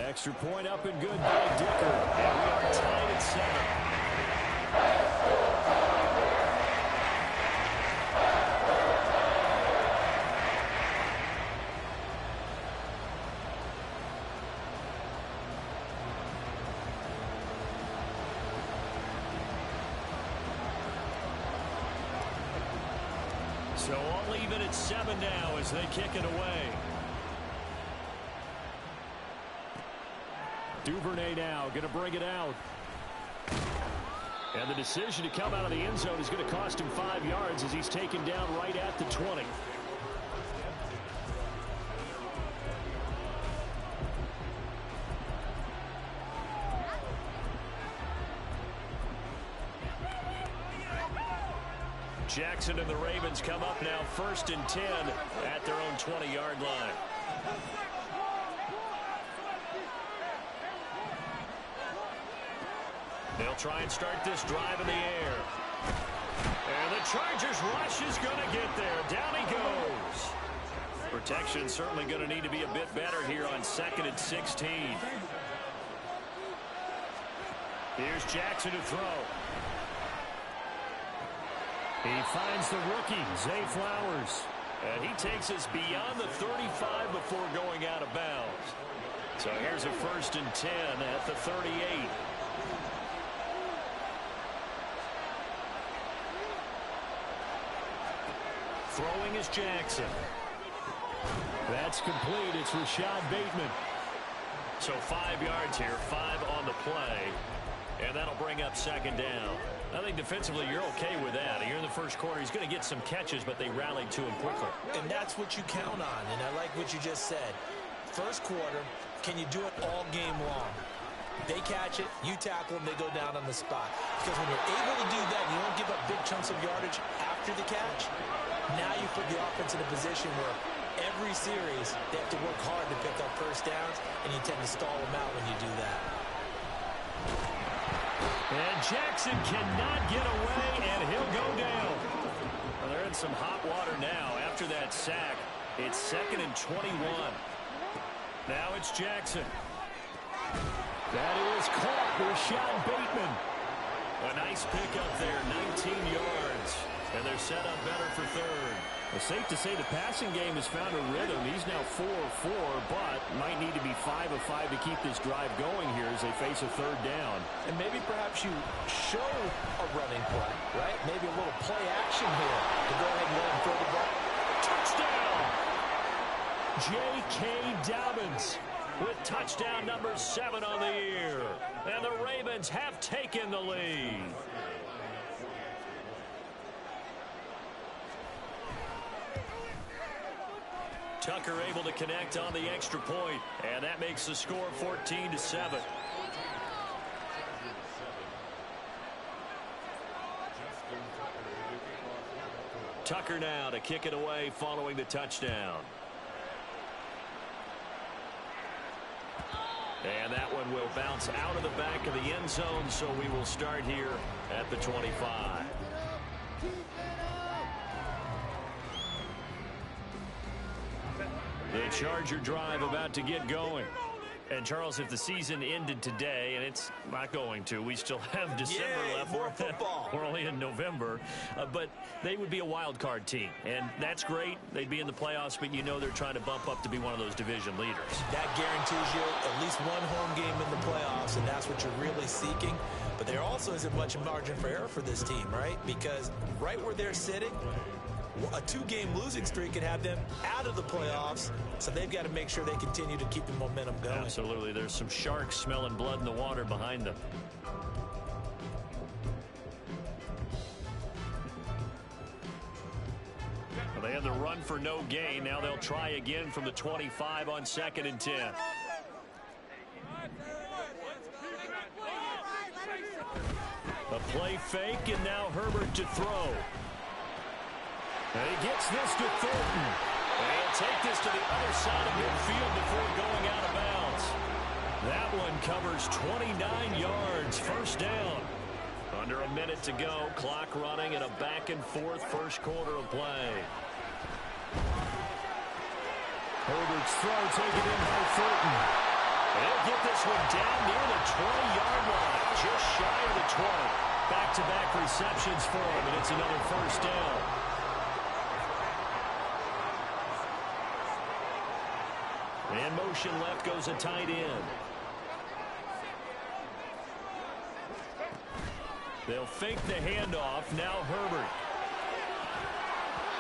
Extra point up and good by Dicker. And we are tied at 7. So all even at 7 now as they kick it away. Duvernay now going to bring it out. And the decision to come out of the end zone is going to cost him 5 yards as he's taken down right at the 20. Jackson and the Ravens come up now 1st and 10 at their own 20-yard line. They'll try and start this drive in the air. And the Chargers rush is going to get there. Down he goes. Protection certainly going to need to be a bit better here on 2nd and 16. Here's Jackson to throw. He finds the rookie, Zay Flowers. And he takes us beyond the 35 before going out of bounds. So here's a 1st and 10 at the 38. Throwing is Jackson. That's complete. It's Rashad Bateman. So 5 yards here, 5 on the play. And that'll bring up 2nd down. I think defensively you're okay with that. Here in the first quarter, he's going to get some catches, but they rallied to him quickly. And that's what you count on, and I like what you just said. First quarter, can you do it all game long? They catch it, you tackle them, they go down on the spot. Because when you're able to do that, you don't give up big chunks of yardage after the catch. Now you put the offense in a position where every series they have to work hard to pick up first downs, and you tend to stall them out when you do that. And Jackson cannot get away, and he'll go down. Well, they're in some hot water now after that sack. It's 2nd and 21. Now it's Jackson. That is caught. Rashad Bateman. A nice pickup there, 19 yards. And they're set up better for 3rd. It's safe to say the passing game has found a rhythm. He's now 4 of 4, but might need to be 5 of 5 to keep this drive going here as they face a 3rd down. And maybe perhaps you show a running play, right? Maybe a little play action here to go ahead and let him throw the ball. Touchdown! J.K. Dobbins with touchdown number 7 on the year. And the Ravens have taken the lead. Tucker able to connect on the extra point, and that makes the score 14-7. Tucker now to kick it away following the touchdown. And that one will bounce out of the back of the end zone, so we will start here at the 25. The Charger drive about to get going. And, Charles, if the season ended today, and it's not going to, we still have December left. More football. We're only in November. But they would be a wild card team. And that's great. They'd be in the playoffs, but you know they're trying to bump up to be one of those division leaders. That guarantees you at least one home game in the playoffs, and that's what you're really seeking. But there also isn't much margin for error for this team, right? Because right where they're sitting, a 2-game losing streak could have them out of the playoffs, so they've got to make sure they continue to keep the momentum going. Absolutely. There's some sharks smelling blood in the water behind them. Well, they had the run for no gain. Now they'll try again from the 25 on 2nd and 10. A play fake, and now Herbert to throw. And he gets this to Thornton. And he'll take this to the other side of midfield before going out of bounds. That one covers 29 yards. 1st down. Under a minute to go. Clock running and a back-and-forth first quarter of play. Herbert's throw taken in by Thornton. They'll get this one down near the 20-yard line, just shy of the 20. Back-to-back receptions for him, and it's another first down. And motion left goes a tight end. They'll fake the handoff. Now Herbert.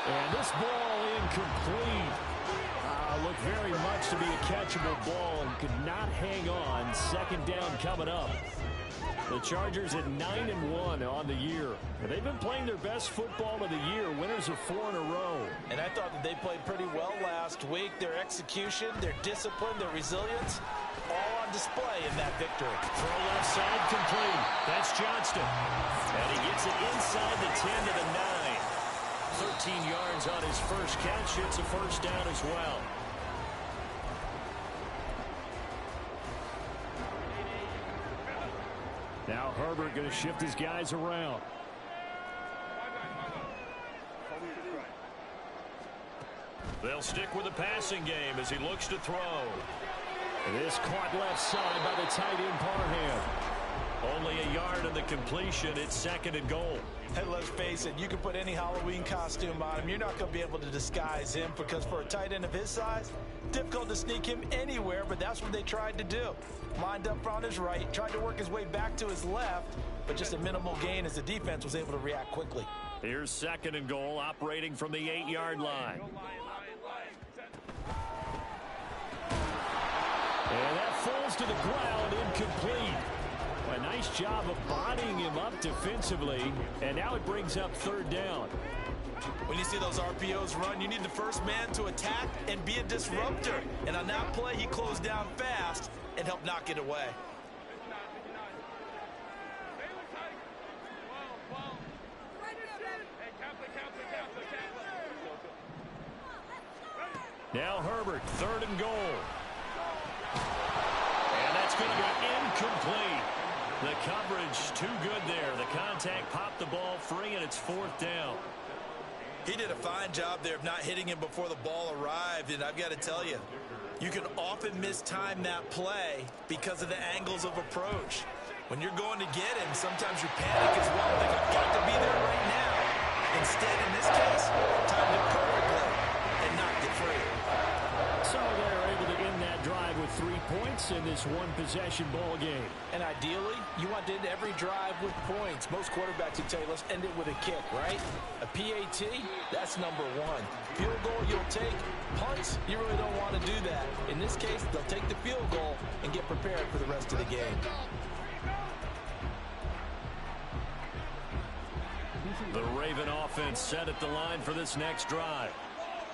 And this ball incomplete. Looked very much to be a catchable ball and could not hang on. Second down coming up. The Chargers at 9-1 on the year. And they've been playing their best football of the year. Winners of 4 in a row. And I thought that they played pretty well last week. Their execution, their discipline, their resilience, all on display in that victory. Throw left side complete. That's Johnston. And he gets it inside the 10 to the 9. 13 yards on his first catch. It's a first down as well. Now Herbert going to shift his guys around. They'll stick with the passing game as he looks to throw. This caught left side by the tight end Parham. Only a yard of the completion. It's second and goal. Hey, let's face it, you can put any Halloween costume on him. You're not going to be able to disguise him because for a tight end of his size, difficult to sneak him anywhere, but that's what they tried to do. Lined up on his right, tried to work his way back to his left, but just a minimal gain as the defense was able to react quickly. Here's second and goal, operating from the 8-yard line. And that falls to the ground, incomplete. A nice job of bodying him up defensively, and now it brings up third down. When you see those RPOs run, you need the first man to attack and be a disruptor. And on that play, he closed down fast and helped knock it away. Now Herbert, third and goal. And that's going to be incomplete. The coverage too good there. The contact popped the ball free, and it's fourth down. He did a fine job there of not hitting him before the ball arrived, and I've got to tell you, you can often mistime that play because of the angles of approach. When you're going to get him, sometimes you panic as well. Like, I've got to be there right now. Instead, in this case, timed it perfectly and knocked it free. So they're able to end that drive with 3 points in this one-possession ball game. And ideally, you want to end every drive with points. Most quarterbacks would tell you, let's end it with a kick, right? A PAT, that's number one. Field goal, you'll take. Punts, you really don't want to do that. In this case, they'll take the field goal and get prepared for the rest of the game. The Raven offense set at the line for this next drive.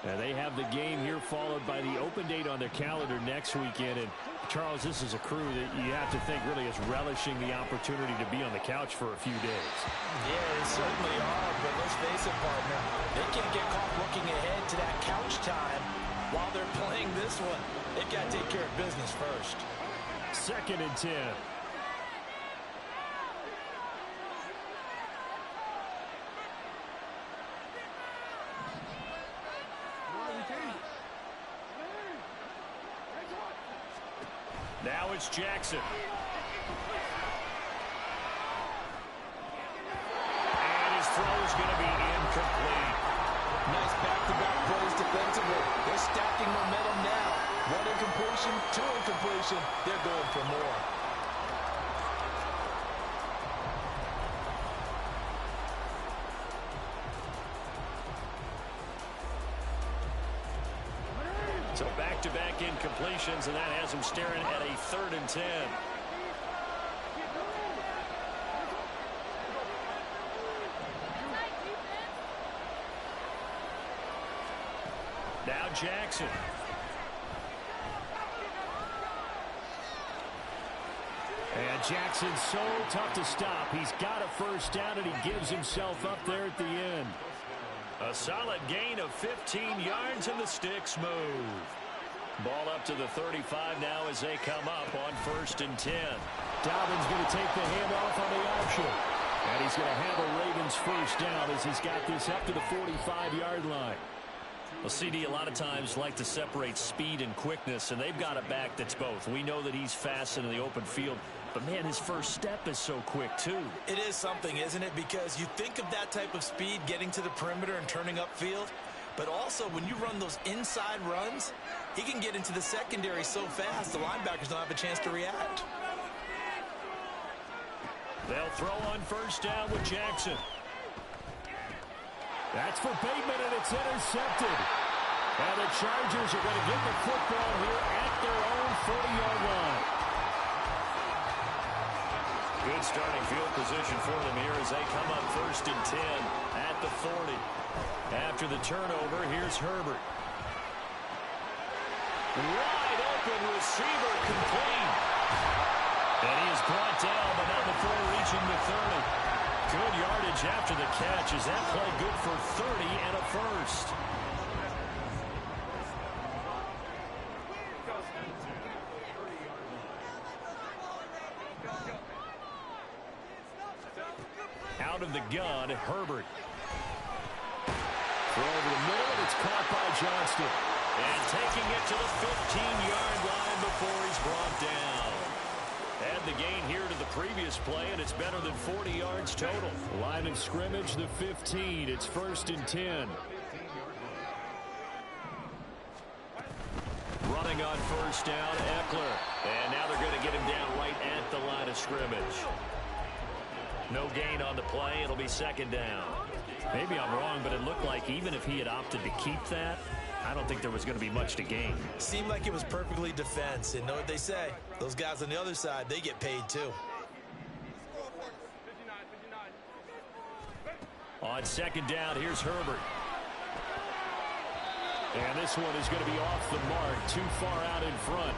And they have the game here followed by the open date on their calendar next weekend. And, Charles, this is a crew that you have to think really is relishing the opportunity to be on the couch for a few days. Yeah, they certainly are, but let's face it, partner. They can't get caught looking ahead to that couch time while they're playing this one. They've got to take care of business first. Second and 10. Now it's Jackson. And his throw is going to be incomplete. Nice back-to-back plays defensively. They're stacking momentum now. One incompletion, two incompletion. They're going for more. So back-to-back incompletions, and that has him staring at a third and 10. Now Jackson. And Jackson's so tough to stop. He's got a first down, and he gives himself up there at the end. A solid gain of 15 yards, and the sticks move. Ball up to the 35 now as they come up on first and 10. Dobbins going to take the handoff on the option. And he's going to have a Ravens first down as he's got this up to the 45-yard line. Well, CD a lot of times like to separate speed and quickness, and they've got a back that's both. We know that he's fast in the open field, but, man, his first step is so quick, too. It is something, isn't it? Because you think of that type of speed getting to the perimeter and turning upfield, but also when you run those inside runs, he can get into the secondary so fast the linebackers don't have a chance to react. They'll throw on first down with Jackson. That's for Bateman, and it's intercepted. And the Chargers are going to get the football here at their own 40-yard line. Good starting field position for them here as they come up 1st and 10 at the 40. After the turnover, here's Herbert. Wide open receiver complete. And he is brought down, but not before reaching the 30. Good yardage after the catch. Is that play good for 30 and a first? Out of the gun, Herbert. Throw over the middle, and it's caught by Johnston. And taking it to the 15-yard line before he's brought down. Add the gain here to the previous play, and it's better than 40 yards total. Line of scrimmage, the 15. It's 1st and 10. Running on first down, Eckler. And now they're going to get him down right at the line of scrimmage. No gain on the play. It'll be 2nd down. Maybe I'm wrong, but it looked like even if he had opted to keep that, I don't think there was going to be much to gain. Seemed like it was perfectly defense. And know what they say? Those guys on the other side, they get paid too. On 2nd down, here's Herbert. And this one is going to be off the mark, too far out in front.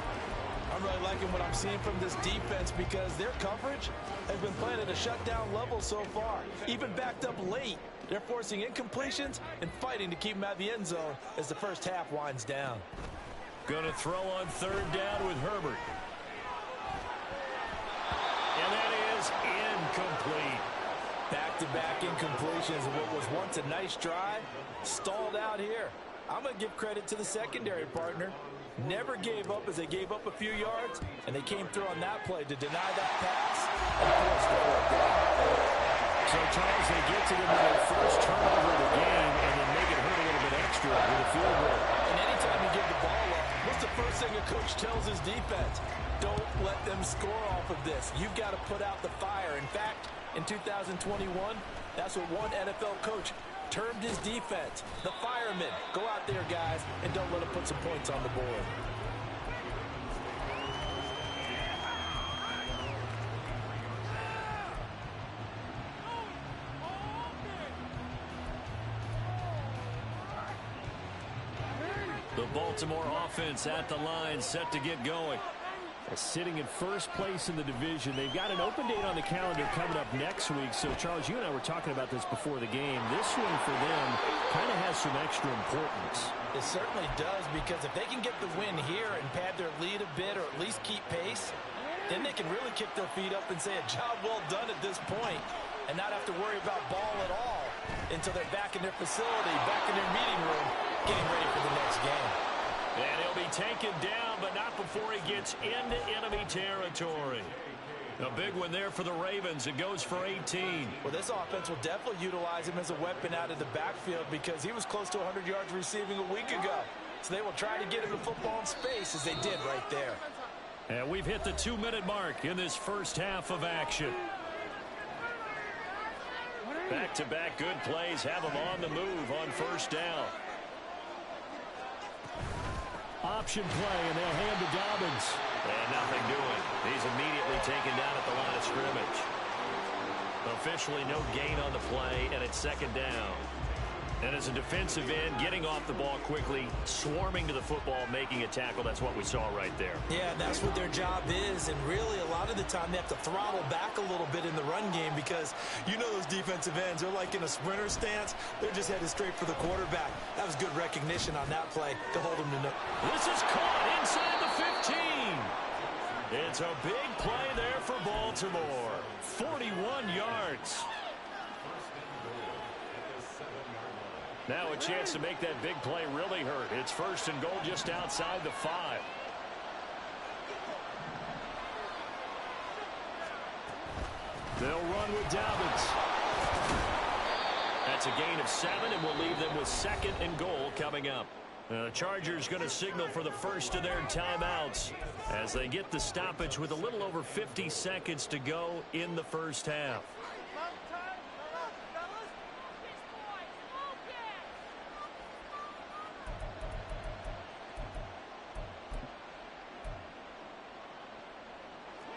I'm really liking what I'm seeing from this defense because their coverage has been playing at a shutdown level so far. Even backed up late, they're forcing incompletions and fighting to keep them out of the end zone as the first half winds down. Going to throw on 3rd down with Herbert. And that is incomplete. Back-to-back incompletions of what was once a nice drive, stalled out here. I'm going to give credit to the secondary partner. Never gave up as they gave up a few yards, and they came through on that play to deny that pass and force the fourth down. So, Charles, they get to them with their first turnover of the game and then make it hurt a little bit extra with a field goal. And anytime you give the ball up, what's the first thing a coach tells his defense? Don't let them score off of this. You've got to put out the fire. In fact, in 2021, that's what one NFL coach termed his defense, the firemen. Go out there, guys, and don't let them put some points on the board. The Baltimore offense at the line, set to get going. Sitting in first place in the division. They've got an open date on the calendar coming up next week. So, Charles, you and I were talking about this before the game. This one for them kind of has some extra importance. It certainly does, because if they can get the win here and pad their lead a bit or at least keep pace, then they can really kick their feet up and say a job well done at this point and not have to worry about ball at all until they're back in their facility, back in their meeting room, getting ready for the next game. And he'll be taken down, but not before he gets into enemy territory. A big one there for the Ravens. It goes for 18. Well, this offense will definitely utilize him as a weapon out of the backfield because he was close to 100 yards receiving a week ago. So they will try to get him the football in space as they did right there. And we've hit the 2-minute mark in this first half of action. Back-to-back good plays have him on the move on first down. Option play, and they'll hand to Dobbins. And nothing doing. He's immediately taken down at the line of scrimmage. Officially no gain on the play, and it's 2nd down. And as a defensive end, getting off the ball quickly, swarming to the football, making a tackle, that's what we saw right there. Yeah, that's what their job is, and really a lot of the time they have to throttle back a little bit in the run game because you know those defensive ends, they're like in a sprinter stance. They're just headed straight for the quarterback. That was good recognition on that play to hold him to no. This is caught inside the 15. It's a big play there for Baltimore. 41 yards. Now a chance to make that big play really hurt. It's 1st and goal just outside the 5. They'll run with Dobbins. That's a gain of 7, and we'll leave them with 2nd and goal coming up. The Chargers going to signal for the first of their timeouts as they get the stoppage with a little over 50 seconds to go in the first half.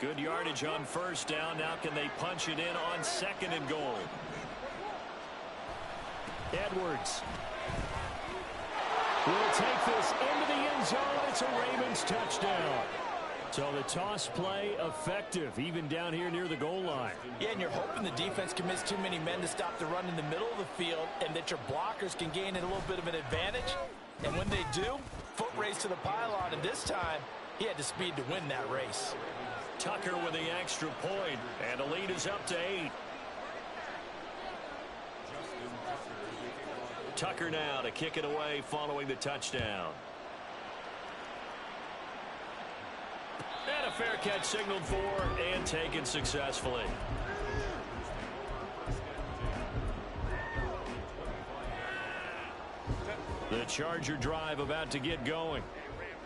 Good yardage on 1st down. Now can they punch it in on 2nd and goal? Edwards will take this into the end zone. It's a Ravens touchdown. So the toss play effective, even down here near the goal line. Yeah, and you're hoping the defense can miss too many men to stop the run in the middle of the field and that your blockers can gain a little bit of an advantage. And when they do, foot race to the pylon, and this time he had the speed to win that race. Tucker with the extra point, and the lead is up to 8. Tucker now to kick it away following the touchdown. And a fair catch signaled for and taken successfully. The Charger drive about to get going.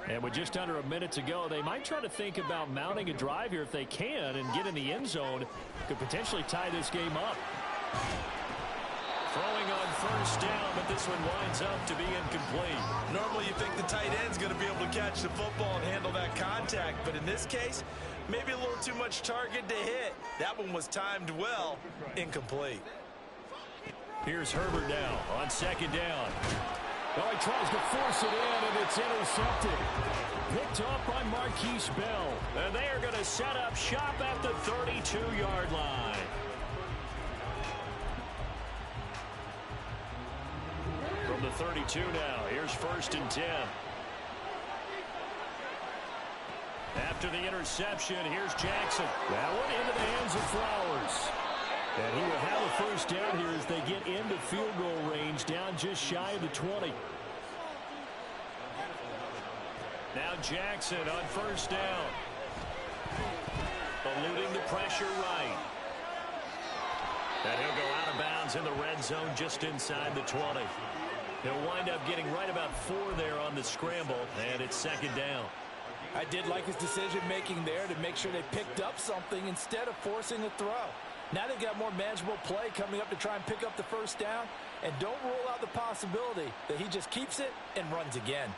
And with just under a minute to go, they might try to think about mounting a drive here if they can and get in the end zone. Could potentially tie this game up. Throwing on 1st down, but this one winds up to be incomplete. Normally you think the tight end's going to be able to catch the football and handle that contact, but in this case, maybe a little too much target to hit. That one was timed well, incomplete. Here's Herbert now on 2nd down. Oh, he tries to force it in, and it's intercepted. Picked up by Marquise Bell. And they are going to set up shop at the 32-yard line. From the 32 now, here's 1st and 10. After the interception, here's Jackson. That one into the hands of Flowers. And he will have a 1st down here as they get into field goal range, down just shy of the 20. Now Jackson on 1st down. Eluding the pressure right. And he'll go out of bounds in the red zone just inside the 20. He'll wind up getting right about 4 there on the scramble, and it's 2nd down. I did like his decision-making there to make sure they picked up something instead of forcing a throw. Now they've got more manageable play coming up to try and pick up the 1st down, and don't rule out the possibility that he just keeps it and runs again.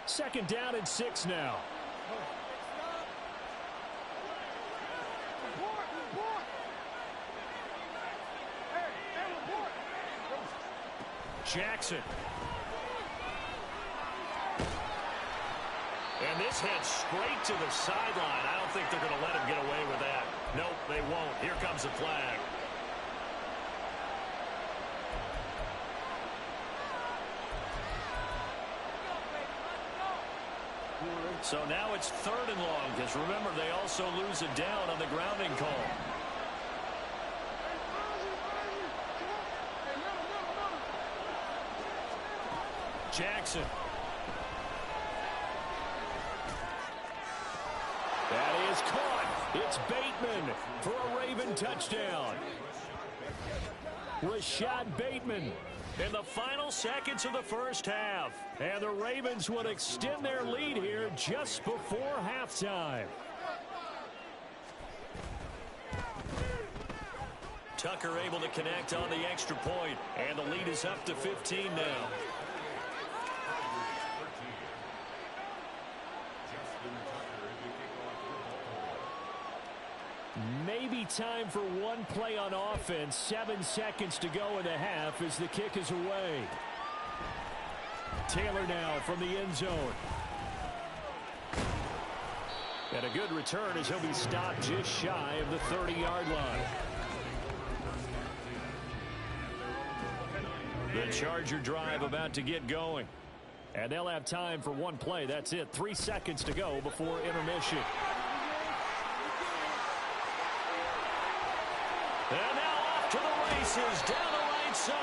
Second down and 6 now. Jackson. And this heads straight to the sideline. I don't think they're going to let him get away with that. Nope, they won't. Here comes the flag. So now it's 3rd and long, because remember, they also lose it down on the grounding call. Jackson. That is caught. It's Bateman for a Raven touchdown. Rashad Bateman in the final seconds of the first half. And the Ravens would extend their lead here just before halftime. Tucker able to connect on the extra point, and the lead is up to 15 now. Maybe time for one play on offense. 7 seconds to go in the half as the kick is away. Taylor now from the end zone. And a good return as he'll be stopped just shy of the 30-yard line. The Charger drive about to get going. And they'll have time for one play. That's it. 3 seconds to go before intermission. And now off to the races down the right side.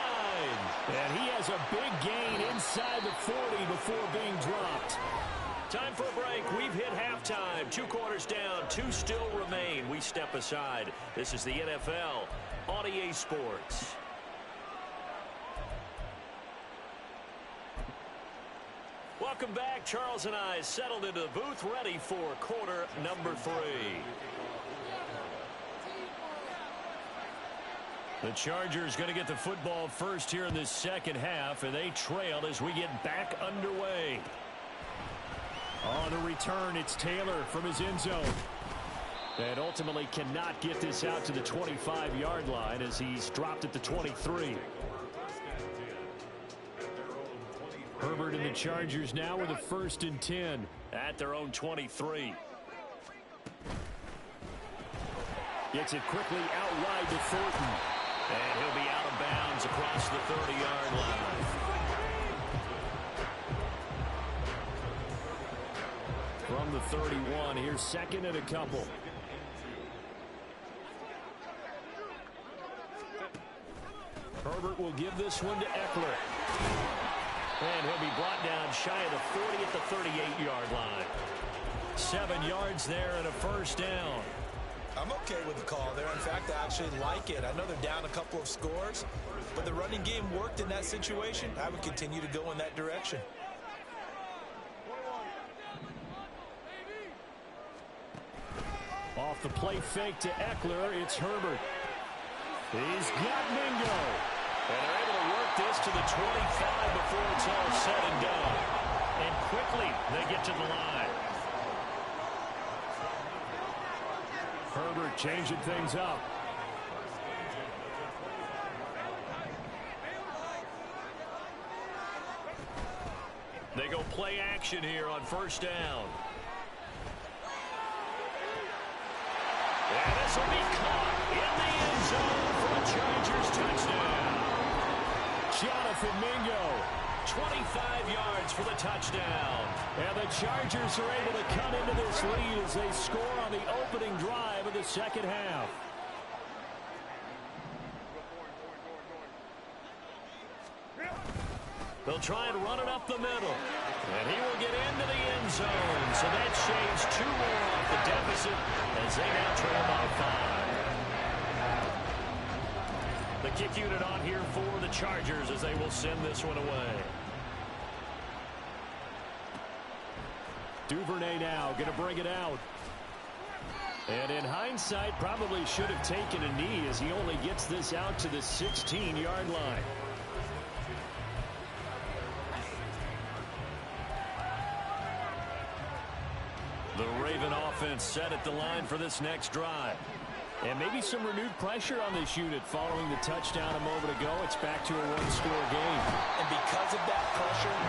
And he has a big gain inside the 40 before being dropped. Time for a break. We've hit halftime. 2 quarters down. 2 still remain. We step aside. This is the NFL on EA Sports. Welcome back. Charles and I settled into the booth, ready for quarter number 3. The Chargers going to get the football first here in this second half, and they trail as we get back underway. On the return, it's Taylor from his end zone. And ultimately cannot get this out to the 25-yard line as he's dropped at the 23. Herbert and the Chargers now with a 1st and 10 at their own 23. Gets it quickly out wide to Thornton. And he'll be out of bounds across the 30-yard line. From the 31, here's 2nd and a couple. Herbert will give this one to Eckler. And he'll be brought down shy of the 40 at the 38-yard line. 7 yards there and a 1st down. I'm okay with the call there. In fact, I actually like it. I know they're down a couple of scores, but the running game worked in that situation. I would continue to go in that direction. Off the play fake to Eckler, it's Herbert. He's got Mingo. And they're able to work this to the 25 before it's all said and done. And quickly they get to the line. Herbert changing things up. They go play action here on 1st down. And this will be caught in the end zone for a Chargers touchdown. Jonathan Mingo, 25 yards for the touchdown. And the Chargers are able to cut into this lead as they score on the opening drive of the second half. They'll try and run it up the middle. And he will get into the end zone. So that shaves 2 more off the deficit as they now trail by 5. The kick unit on here for the Chargers as they will send this one away. Duvernay now going to bring it out. And in hindsight, probably should have taken a knee as he only gets this out to the 16-yard line. The Raven offense set at the line for this next drive. And maybe some renewed pressure on this unit following the touchdown a moment ago. It's back to a 1-score game. And because of that pressure,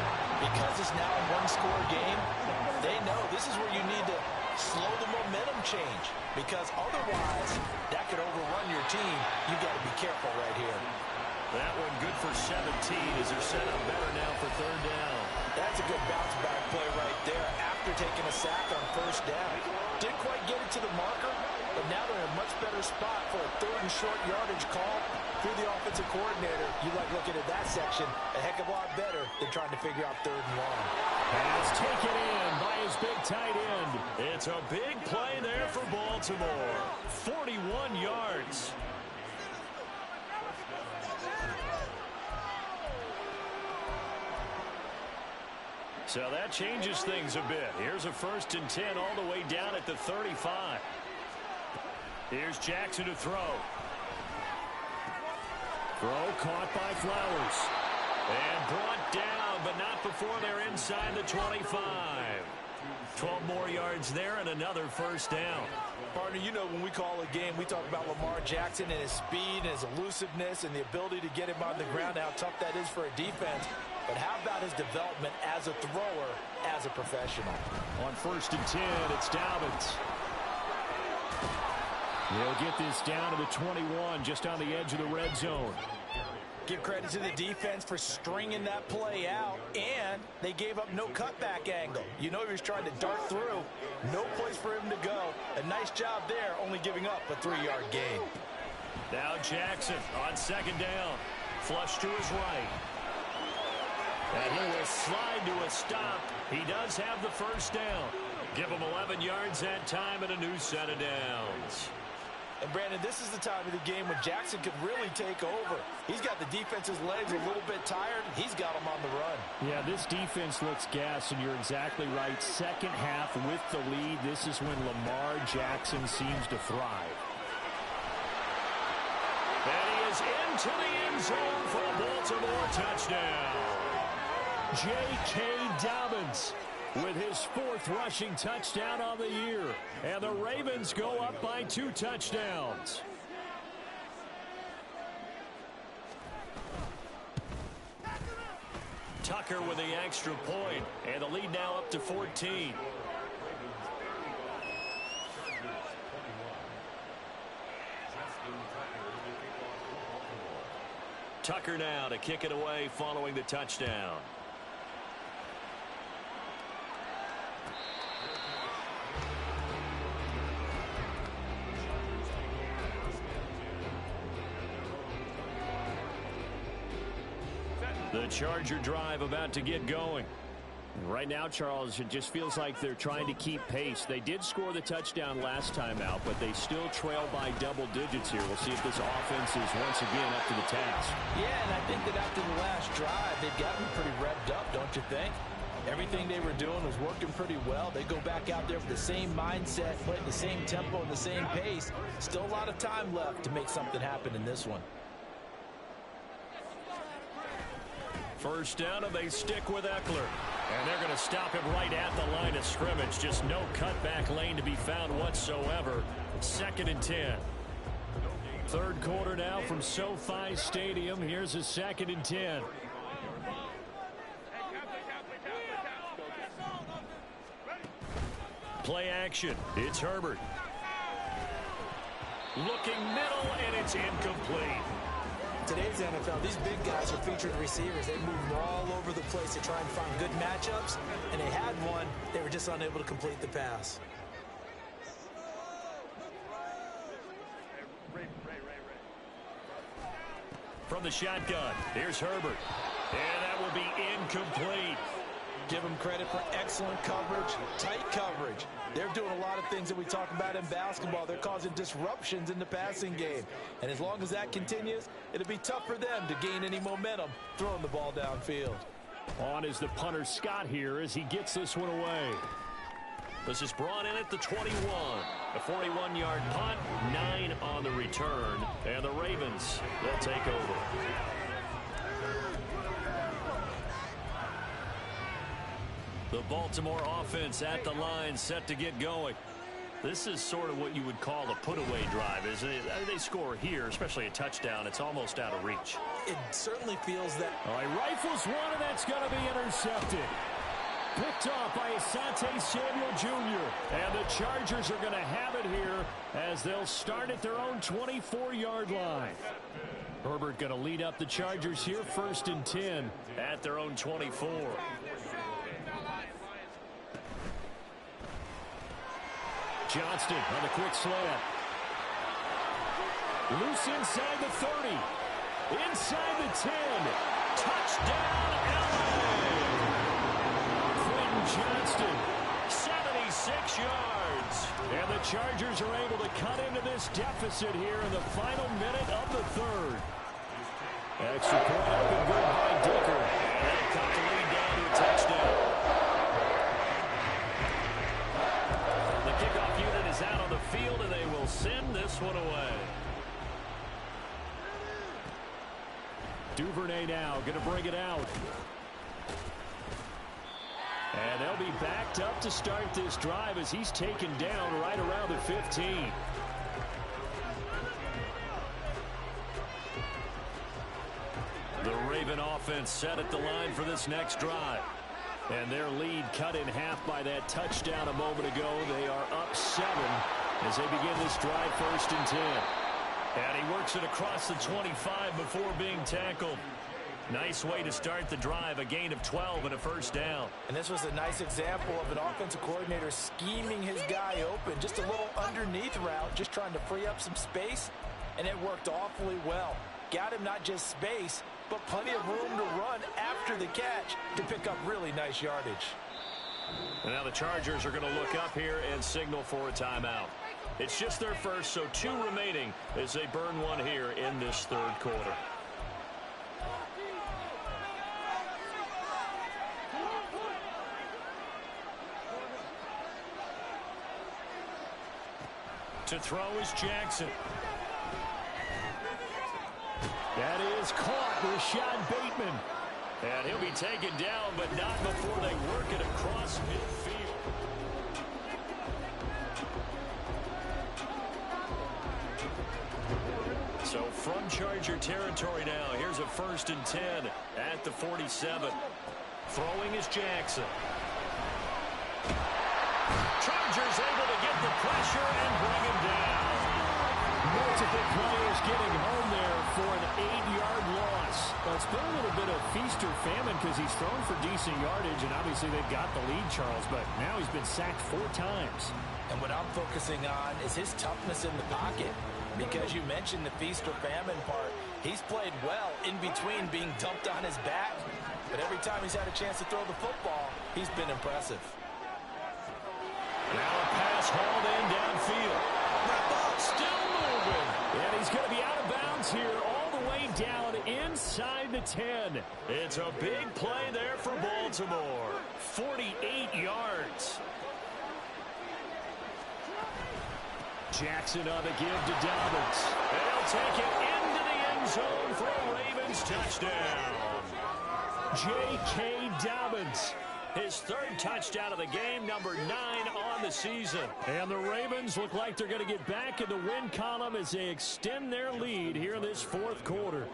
because it's now a 1-score game, they know this is where you need to slow the momentum change. Because otherwise, that could overrun your team. You've got to be careful right here. That one good for 17 as they're set up better now for 3rd down. That's a good bounce-back play right there after taking a sack on 1st down. Didn't quite get it to the marker, but now they're in a much better spot for a 3rd and short yardage call through the offensive coordinator. You like looking at that section a heck of a lot better than trying to figure out 3rd and long. Pass taken in by his big tight end. It's a big play there for Baltimore. 41 yards. So that changes things a bit. Here's a 1st and 10 all the way down at the 35. Here's Jackson to throw. Throw caught by Flowers. And brought down, but not before they're inside the 25. 12 more yards there and another 1st down. Partner, you know when we call a game, we talk about Lamar Jackson and his speed and his elusiveness and the ability to get him on the ground, how tough that is for a defense. But how about his development as a thrower, as a professional? On 1st and 10, it's Dobbins. He'll get this down to the 21, just on the edge of the red zone. Give credit to the defense for stringing that play out, and they gave up no cutback angle. You know he was trying to dart through. No place for him to go. A nice job there, only giving up a 3-yard gain. Now Jackson on second down. Flush to his right. And he will slide to a stop. He does have the first down. Give him 11 yards that time and a new set of downs. And, Brandon, this is the time of the game when Jackson could really take over. He's got the defense's legs a little bit tired. He's got them on the run. Yeah, this defense looks gassed, and you're exactly right. Second half with the lead, this is when Lamar Jackson seems to thrive. And he is into the end zone for a Baltimore touchdown. J.K. Dobbins with his 4th rushing touchdown on the year. And the Ravens go up by 2 touchdowns. Tucker with the extra point, and the lead now up to 14. Tucker now to kick it away following the touchdown. The Charger drive about to get going. Right now, Charles, it just feels like they're trying to keep pace. They did score the touchdown last time out, but they still trail by double digits here. We'll see if this offense is once again up to the task. Yeah, and I think that after the last drive, they've gotten pretty revved up, don't you think? Everything they were doing was working pretty well. They go back out there with the same mindset, playing the same tempo and the same pace. Still a lot of time left to make something happen in this one. First down, and they stick with Eckler. And they're going to stop him right at the line of scrimmage. Just no cutback lane to be found whatsoever. 2nd and 10. Third quarter now from SoFi Stadium. Here's a 2nd and 10. Play action. It's Herbert. Looking middle, and it's incomplete. Today's NFL, these big guys are featured receivers. They move all over the place to try and find good matchups, and they had one. They were just unable to complete the pass. From the shotgun, here's Herbert. And that will be incomplete. Give them credit for excellent coverage, tight coverage. They're doing a lot of things that we talk about in basketball. They're causing disruptions in the passing game. And as long as that continues, it'll be tough for them to gain any momentum throwing the ball downfield. On is the punter Scott here as he gets this one away. This is brought in at the 21. A 41-yard punt, 9 on the return. And the Ravens will take over. The Baltimore offense at the line, set to get going. This is sort of what you would call a put-away drive, isn't it? They score here, especially a touchdown. It's almost out of reach. It certainly feels that. All right, rifles one, and that's going to be intercepted. Picked off by Asante Samuel Jr. And the Chargers are going to have it here as they'll start at their own 24-yard line. Herbert going to lead up the Chargers here, 1st and 10 at their own 24. Johnston on the quick slant. Loose inside the 30. Inside the 10. Touchdown, LA! Quentin Johnston. 76 yards. And the Chargers are able to cut into this deficit here in the final minute of the 3rd. Extra point up and good by Dicker. And they'll cut the lead down to a touchdown. The kickoff unit is out on the field, and they will send this one away. Duvernay now going to bring it out. And they'll be backed up to start this drive as he's taken down right around the 15. The Raven offense set at the line for this next drive. And their lead cut in half by that touchdown a moment ago. They are up 7 as they begin this drive, 1st and 10. And he works it across the 25 before being tackled. Nice way to start the drive, a gain of 12 and a first down. And this was a nice example of an offensive coordinator scheming his guy open. Just a little underneath route, just trying to free up some space, and it worked awfully well. Got him not just space, but plenty of room to run after the catch to pick up really nice yardage. And now the Chargers are going to look up here and signal for a timeout. It's just their first, so 2 remaining as they burn one here in this third quarter. To throw is Jackson. That is caught. Rashad Bateman. And he'll be taken down, but not before they work it across midfield. So from Charger territory now, here's a 1st and 10 at the 47. Throwing is Jackson. Chargers able to get the pressure and bring him down. Multiple players getting home there for an 8-yard loss. Well, it's been a little bit of feast or famine because he's thrown for decent yardage, and obviously they've got the lead, Charles, but now he's been sacked 4 times. And what I'm focusing on is his toughness in the pocket, because you mentioned the feast or famine part. He's played well in between being dumped on his back, but every time he's had a chance to throw the football, he's been impressive. Now a pass hauled in downfield. That ball still moving. And he's going to be out of bounds here all the way down inside the 10. It's a big play there for Baltimore. 48 yards. Jackson on the give to Dobbins. They'll take it into the end zone for a Ravens touchdown. J.K. Dobbins. His 3rd touchdown of the game, number 9 on the season. And the Ravens look like they're going to get back in the win column as they extend their lead here in this 4th quarter.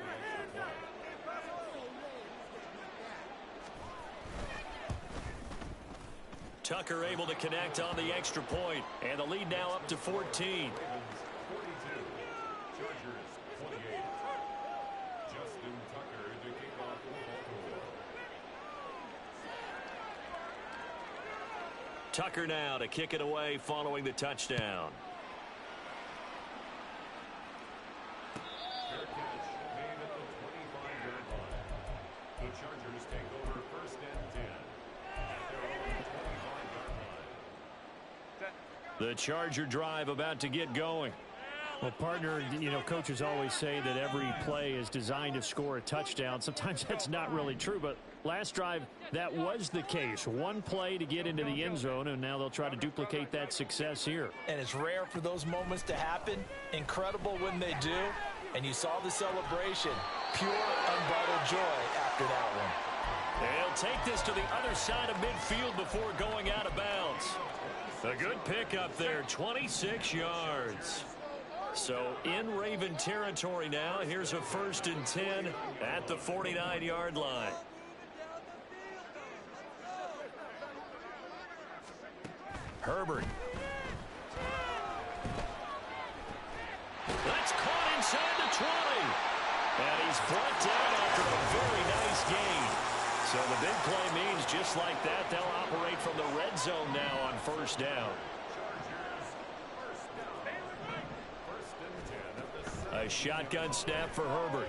Tucker able to connect on the extra point, and the lead now up to 14. Tucker now to kick it away following the touchdown. Fair catch made at the 25-yard line. The Chargers take over 1st and 10 at their own 25-yard line. The Charger drive about to get going. Well, partner, you know, coaches always say that every play is designed to score a touchdown. Sometimes that's not really true, but last drive, that was the case. One play to get into the end zone, and now they'll try to duplicate that success here. And it's rare for those moments to happen. Incredible when they do. And you saw the celebration. Pure, unbridled joy after that one. They'll take this to the other side of midfield before going out of bounds. A good pickup there, 26 yards. So in Raven territory now, here's a 1st and 10 at the 49-yard line. Herbert. That's caught inside the 20. And he's brought down after a very nice gain. So the big play means just like that, they'll operate from the red zone now on 1st down. A shotgun snap for Herbert.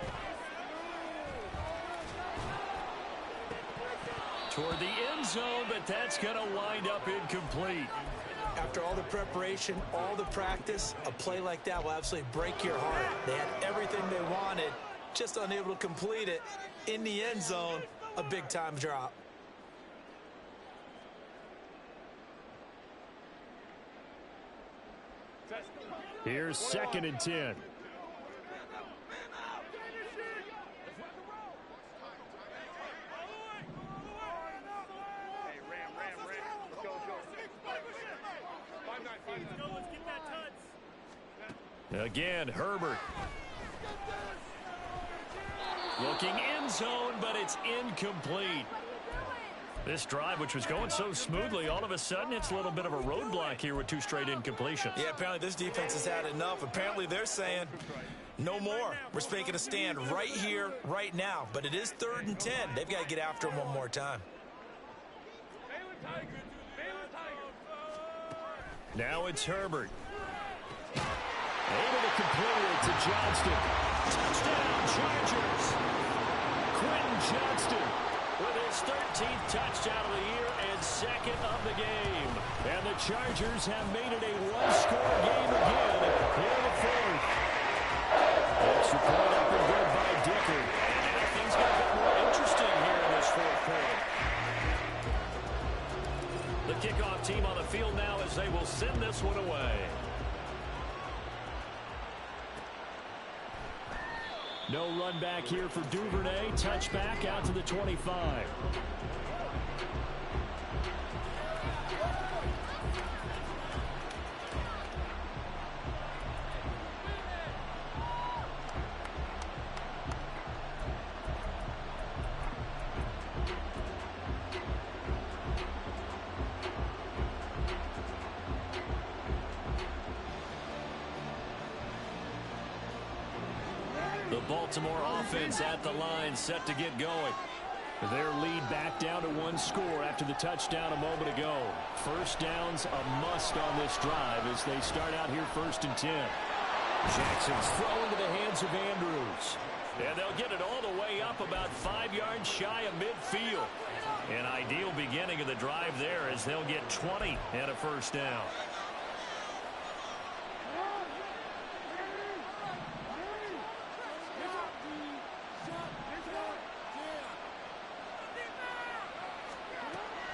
Toward the end zone, but that's going to wind up incomplete. After all the preparation, all the practice, a play like that will absolutely break your heart. They had everything they wanted, just unable to complete it. In the end zone, a big-time drop. Here's 2nd and 10. Again, Herbert. Looking end zone, but it's incomplete. This drive, which was going so smoothly, all of a sudden it's a little bit of a roadblock here with 2 straight incompletions. Yeah, apparently this defense has had enough. Apparently they're saying, No more. We're making a stand right here, right now. But it is 3rd and 10. They've got to get after him one more time. Now it's Herbert. Able to complete it to Johnston. Touchdown, Chargers. Quentin Johnston with his 13th touchdown of the year and 2nd of the game. And the Chargers have made it a one-score game again here in the 4th. Extra point up and good by Dicker. And now things get a bit more interesting here in this 4th quarter. The kickoff team on the field now as they will send this one away. No run back here for Duvernay. Touchback out to the 25. The Baltimore offense at the line set to get going. Their lead back down to 1 score after the touchdown a moment ago. First down's a must on this drive as they start out here 1st and 10. Jackson's throw into the hands of Andrews. And they'll get it all the way up about 5 yards shy of midfield. An ideal beginning of the drive there as they'll get 20 and a first down.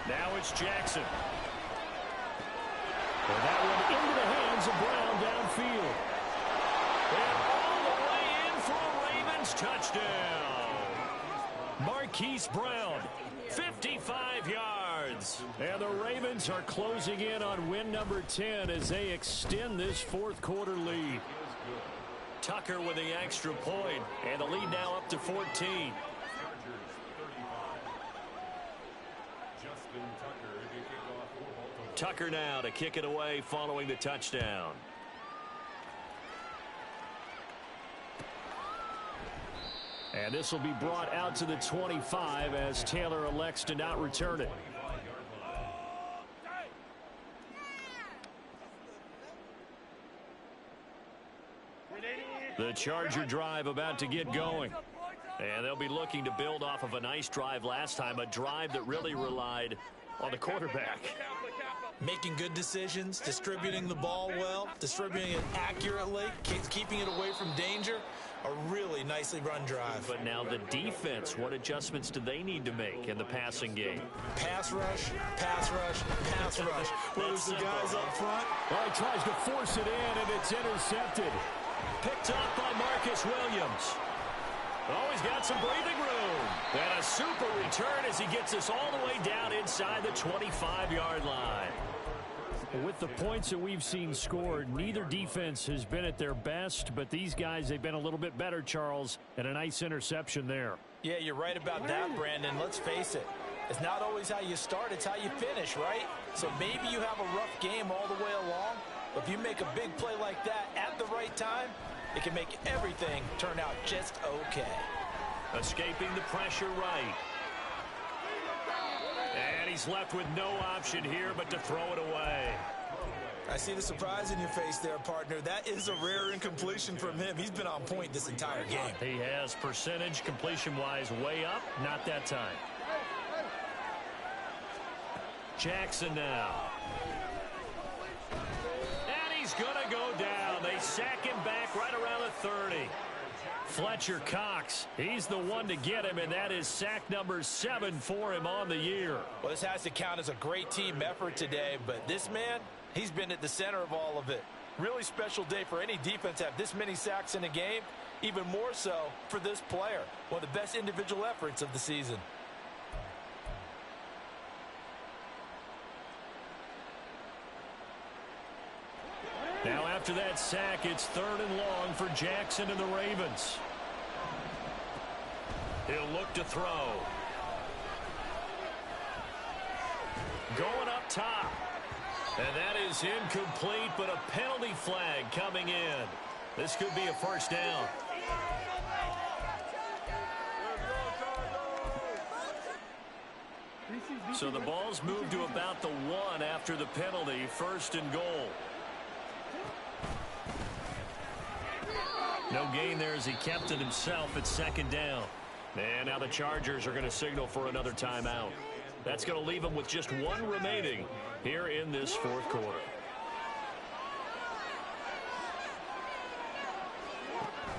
Now it's Jackson. And that one into the hands of Brown downfield. And all the way in for a Ravens touchdown. Marquise Brown, 55 yards. and the Ravens are closing in on win number 10 as they extend this 4th quarter lead. Tucker with the extra point, and the lead now up to 14. Tucker now to kick it away following the touchdown. And this will be brought out to the 25 as Taylor elects to not return it. The Charger drive about to get going. And they'll be looking to build off of a nice drive last time, a drive that really relied on the quarterback. Making good decisions, distributing the ball well, distributing it accurately, keeping it away from danger. A really nicely run drive. But now the defense, what adjustments do they need to make in the passing game? Pass rush, pass rush, pass rush. Where's the guys up front? Well, he tries to force it in, and it's intercepted. Picked up by Marcus Williams. Oh, he's got some breathing room. And a super return as he gets us all the way down inside the 25-yard line. With the points that we've seen scored, neither defense has been at their best, but these guys, they've been a little bit better, Charles, and a nice interception there. Yeah, you're right about that, Brandon. Let's face it. It's not always how you start, it's how you finish, right? So maybe you have a rough game all the way along, but if you make a big play like that at the right time, it can make everything turn out just okay. Escaping the pressure right. And he's left with no option here but to throw it away. I see the surprise in your face there, partner. That is a rare incompletion from him. He's been on point this entire game. He has percentage completion-wise way up. Not that time. Jackson now. And he's going to go down. They sack him back right around the 30. Fletcher Cox, he's the one to get him, and that is sack number 7 for him on the year. Well, this has to count as a great team effort today, but this man, he's been at the center of all of it. Really special day for any defense to have this many sacks in a game, even more so for this player. One of the best individual efforts of the season. Now after that sack, it's 3rd and long for Jackson and the Ravens. He'll look to throw. Going up top. And that is incomplete, but a penalty flag coming in. This could be a first down. So the ball's moved to about the 1 after the penalty, 1st and goal. No gain there as he kept it himself at 2nd down. And now the Chargers are going to signal for another timeout. That's going to leave them with just 1 remaining here in this 4th quarter.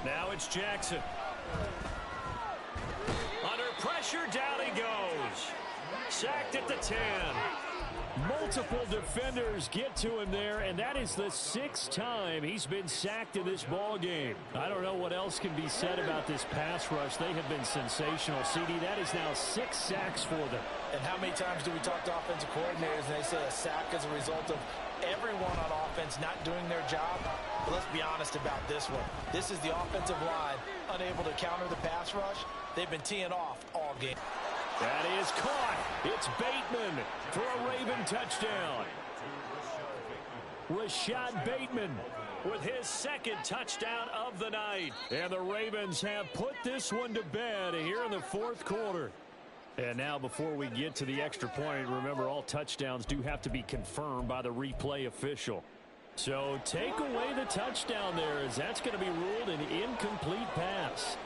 Now it's Jackson. Under pressure, down he goes. Sacked at the 10. Multiple defenders get to him there, and that is the 6th time he's been sacked in this ball game. I don't know what else can be said about this pass rush. They have been sensational. CD, that is now 6 sacks for them. And how many times do we talk to offensive coordinators and they say a sack is a result of everyone on offense not doing their job? But let's be honest about this one. This is the offensive line unable to counter the pass rush. They've been teeing off all game. That is caught. It's Bateman for a Raven touchdown. Rashad Bateman with his 2nd touchdown of the night. And the Ravens have put this one to bed here in the 4th quarter. And now before we get to the extra point, remember all touchdowns do have to be confirmed by the replay official. So take away the touchdown there, as that's going to be ruled an incomplete pass.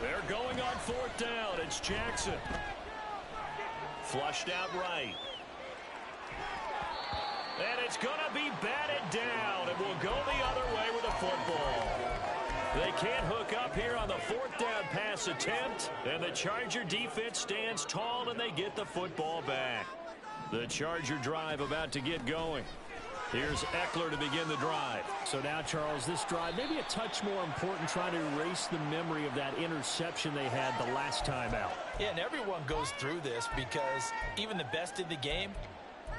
They're going on 4th down. It's Jackson. Flushed out right. And it's going to be batted down. It will go the other way with the football. They can't hook up here on the 4th down pass attempt. And the Charger defense stands tall and they get the football back. The Charger drive about to get going. Here's Eckler to begin the drive. So now, Charles, this drive maybe a touch more important, trying to erase the memory of that interception they had the last time out. Yeah, and everyone goes through this because even the best in the game,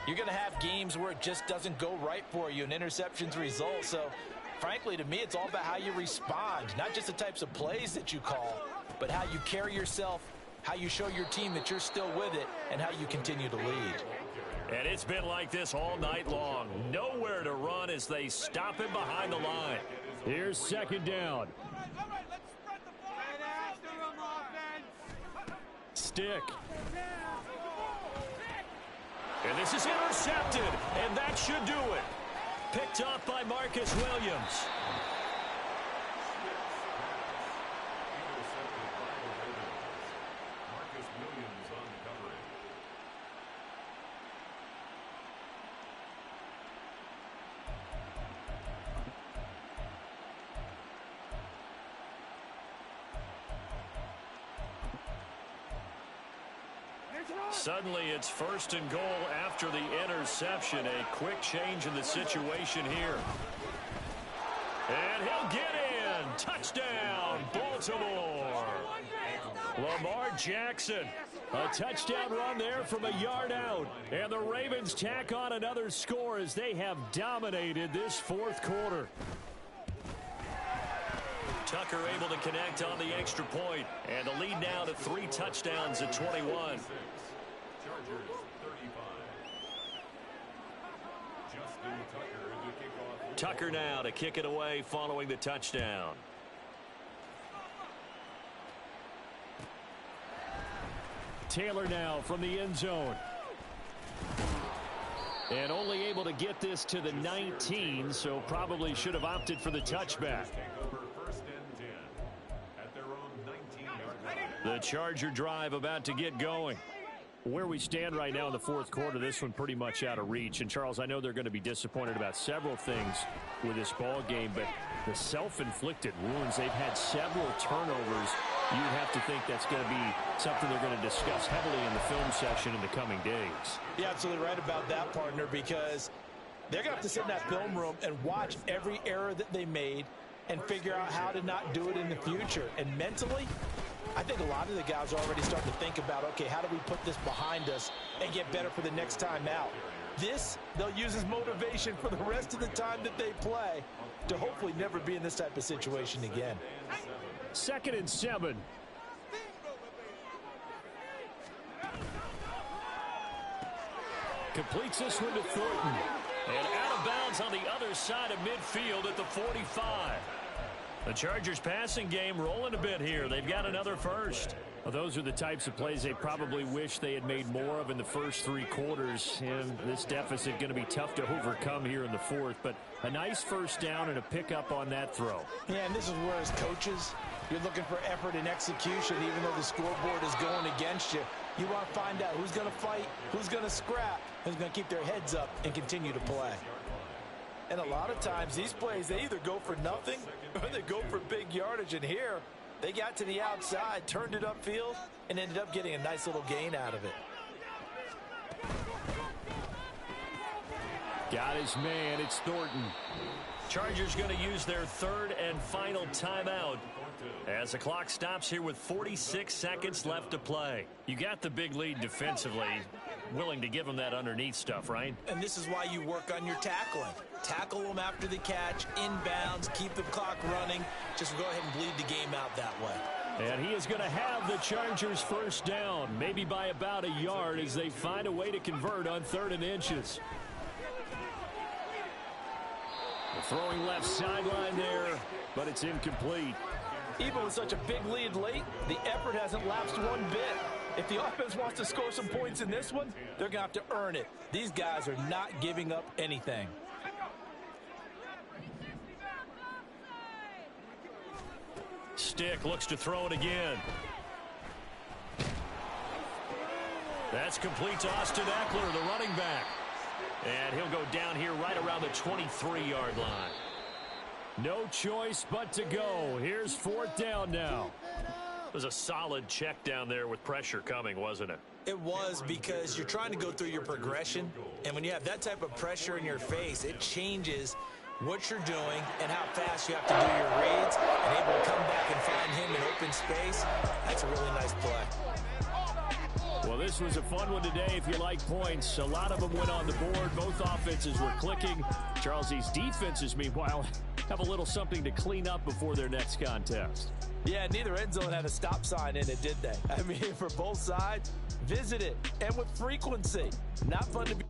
you're going to have games where it just doesn't go right for you and interceptions result. So, frankly, to me, it's all about how you respond, not just the types of plays that you call, but how you carry yourself, how you show your team that you're still with it, and how you continue to lead. And it's been like this all night long. Nowhere to run as they stop him behind the line. Here's 2nd down. Stick. And this is intercepted. And that should do it. Picked off by Marcus Williams. Suddenly it's 1st and goal after the interception. A quick change in the situation here. And he'll get in. Touchdown, Baltimore. Lamar Jackson. A touchdown run there from a yard out. And the Ravens tack on another score as they have dominated this 4th quarter. Tucker able to connect on the extra point. And the lead now to 3 touchdowns at 21. Tucker now to kick it away following the touchdown. Taylor now from the end zone. And only able to get this to the 19, so probably should have opted for the touchback. The Charger drive about to get going. Where we stand right now in the 4th quarter, this one pretty much out of reach. And, Charles, I know they're going to be disappointed about several things with this ball game, but the self-inflicted wounds, they've had several turnovers. You'd have to think that's going to be something they're going to discuss heavily in the film session in the coming days. You're absolutely right about that, partner, because they're going to have to sit in that film room and watch every error that they made and figure out how to not do it in the future. And mentally, I think a lot of the guys are already starting to think about, okay, how do we put this behind us and get better for the next time out? This, they'll use as motivation for the rest of the time that they play to hopefully never be in this type of situation again. 2nd and 7. Completes this one to Thornton. And out of bounds on the other side of midfield at the 45. The Chargers passing game rolling a bit here. They've got another first. Well, those are the types of plays they probably wish they had made more of in the first 3 quarters. And this deficit going to be tough to overcome here in the fourth. But a nice first down and a pickup on that throw. Yeah, and this is where as coaches, you're looking for effort and execution, even though the scoreboard is going against you. You want to find out who's going to fight, who's going to scrap, who's going to keep their heads up and continue to play. And a lot of times, these plays, they either go for nothing or they go for big yardage. And here, they got to the outside, turned it upfield, and ended up getting a nice little gain out of it. Got his man. It's Thornton. Chargers going to use their 3rd and final timeout as the clock stops here with 46 seconds left to play. You got the big lead defensively. Willing to give them that underneath stuff, right? And this is why you work on your tackling. Tackle them after the catch, inbounds, keep the clock running. Just go ahead and bleed the game out that way. And he is going to have the Chargers first down, maybe by about a yard as they find a way to convert on 3rd and inches. The throwing left sideline there, but it's incomplete. Even with such a big lead late, the effort hasn't lapsed one bit. If the offense wants to score some points in this one, they're going to have to earn it. These guys are not giving up anything. Stick looks to throw it again. That's complete to Austin Eckler, the running back. And he'll go down here right around the 23-yard line. No choice but to go. Here's 4th down now. It was a solid check down there with pressure coming, wasn't it? It was, because you're trying to go through your progression, and when you have that type of pressure in your face, it changes what you're doing and how fast you have to do your reads, and able to come back and find him in open space. That's a really nice play. Well, this was a fun one today if you like points. A lot of them went on the board. Both offenses were clicking. Charles, these defenses, meanwhile, have a little something to clean up before their next contest. Yeah, neither end zone had a stop sign in it, did they? I mean, for both sides, visit it, and with frequency. Not fun to be